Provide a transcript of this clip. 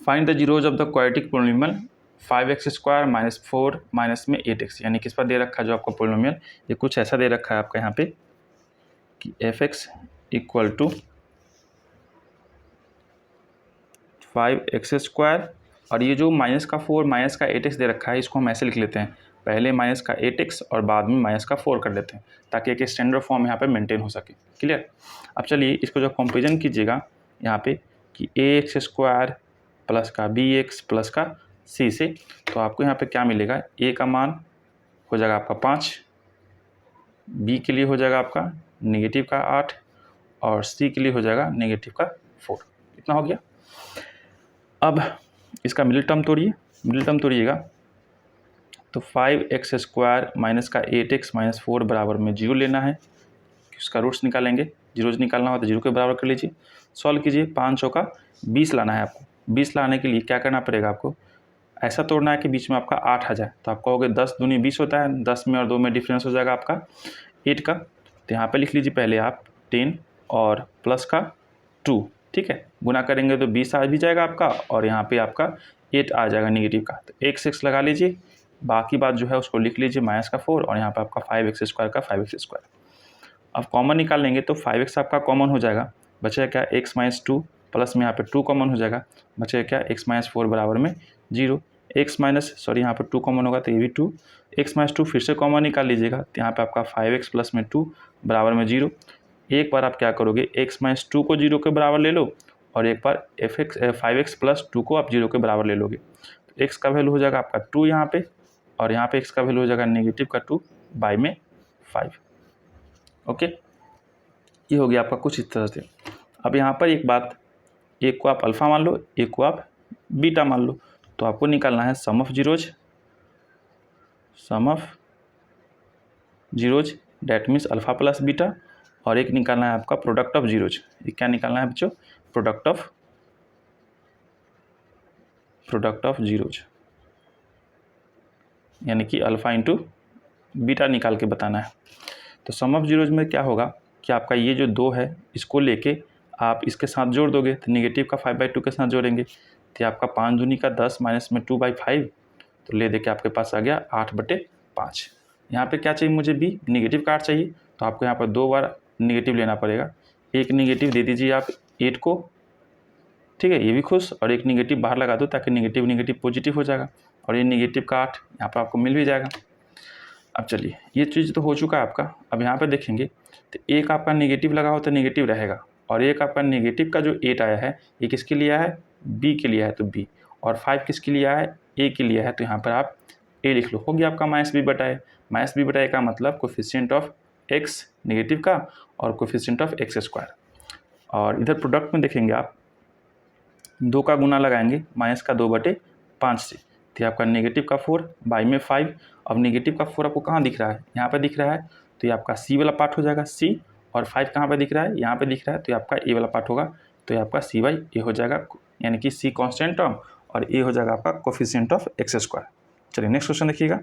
Find the zeros of the quadratic polynomial 5x² minus 4 minus में 8x, यानी किस पर दे रखा है जो आपका पोलिनोमियल, ये कुछ ऐसा दे रखा है आपका यहाँ पे कि fx इक्वल टू 5x² और ये जो माइनस का 4 माइनस का 8x दे रखा है इसको हम ऐसे लिख लेते हैं, पहले माइनस का 8x और बाद में माइनस का 4 कर देते हैं ताकि एक स्टैंडर्ड फॉर्म यहाँ पे मेंटेन हो सके। क्लियर। अब चलिए इसको जब कंपेरिजन कीजिएगा यहाँ पे कि ax² प्लस का bx प्लस का c से, तो आपको यहाँ पे क्या मिलेगा, a का मान हो जाएगा आपका 5, b के लिए हो जाएगा आपका नेगेटिव का 8 और c के लिए हो जाएगा नेगेटिव का 4। इतना हो गया। अब इसका मिडिल टर्म तोड़िएगा तो 5x² माइनस का 8x माइनस 4 बराबर में 0 लेना है, इसका रूट्स निकालेंगे, जीरोज निकालना हो तो 0 के बराबर कर लीजिए। सॉल्व कीजिए, 5 का 20 लाना है आपको। 20 लाने के लिए क्या करना पड़ेगा आपको, ऐसा तोड़ना है कि बीच में आपका 8 आ जाए, तो आप कहोगे 10 दूनी 20 होता है, 10 में और 2 में डिफरेंस हो जाएगा आपका 8 का, तो यहाँ पे लिख लीजिए पहले आप 10 और प्लस का 2, ठीक है, गुना करेंगे तो 20 आ भी जाएगा आपका और यहाँ पे आपका 8 आ जाएगा नेगेटिव का, तो x लगा लीजिए, बाकी बात जो है उसको लिख लीजिए माइनस का 4 और यहाँ पे आपका 5x² का 5x²। अब कॉमन निकाल लेंगे तो 5x आपका कॉमन हो जाएगा, बचेगा क्या x माइनस 2 प्लस में यहाँ पे 2 कॉमन हो जाएगा, बचेगा क्या x माइनस 4 बराबर में 0। यहाँ पे 2 कॉमन होगा तो ये भी 2, x माइनस 2 फिर से कॉमन निकाल लीजिएगा तो यहाँ पे आपका 5x प्लस में 2 बराबर में 0। एक बार आप क्या करोगे, x माइनस 2 को 0 के बराबर ले लो और एक बार 5x प्लस 2 को आप 0 के बराबर ले लोगे, तो x का वैल्यू हो जाएगा आपका 2 यहाँ पे और यहाँ पे x का वैल्यू हो जाएगा नेगेटिव का 2 बाई में 5। ओके, ये हो गया आपका कुछ इस तरह से। अब यहाँ पर एक बात, एक को आप अल्फ़ा मान लो, एक को आप बीटा मान लो, तो आपको निकालना है sum of zeros that means alpha plus beta, और एक निकालना है आपका प्रोडक्ट ऑफ जीरोज। ये क्या निकालना है बच्चों, प्रोडक्ट ऑफ जीरोज, यानी कि अल्फ़ा इंटू बीटा निकाल के बताना है। तो सम ऑफ जीरोज में क्या होगा कि आपका ये जो 2 है इसको लेके आप इसके साथ जोड़ दोगे तो नेगेटिव का 5/2 के साथ जोड़ेंगे तो आपका 5 दूनी का 10 माइनस में 2/5, तो ले दे के आपके पास आ गया 8/5। यहाँ पे क्या चाहिए मुझे, b नेगेटिव का 8 चाहिए, तो आपको यहाँ पर 2 बार नेगेटिव लेना पड़ेगा। एक नेगेटिव दे दीजिए आप 8 को, ठीक है, ये भी खुश, और एक नेगेटिव बाहर लगा दो ताकि नेगेटिव पॉजिटिव हो जाएगा और ये नेगेटिव का 8 यहाँ पर आपको मिल भी जाएगा। अब चलिए ये चीज़ तो हो चुका है आपका। अब यहाँ पे देखेंगे तो एक आपका नेगेटिव लगा हो तो नेगेटिव रहेगा, और एक आपका नेगेटिव का जो 8 आया है ये किसके लिए आया है, b के लिए है तो b, और 5 किसके लिए आया है, a के लिए है, तो यहाँ पर आप a लिख लो। हो गया आपका माइनस b बटा a। माइनस b बटा a का मतलब कोफिशिएंट ऑफ x नेगेटिव का और कोफिशिएंट ऑफ x²। और इधर प्रोडक्ट में देखेंगे आप 2 का गुना लगाएंगे माइनस का 2/5 से, तो आपका नेगेटिव का 4 बाई में 5। अब नेगेटिव का 4 आपको कहाँ दिख रहा है, यहाँ पे दिख रहा है, तो ये आपका c वाला पार्ट हो जाएगा c, और 5 कहाँ पे दिख रहा है, यहाँ पे दिख रहा है, तो ये आपका a वाला पार्ट होगा, तो ये आपका c/a हो जाएगा, यानी कि c कांस्टेंट टर्म और a हो जाएगा आपका कोफिशिएंट ऑफ x²। चलिए नेक्स्ट क्वेश्चन देखिएगा।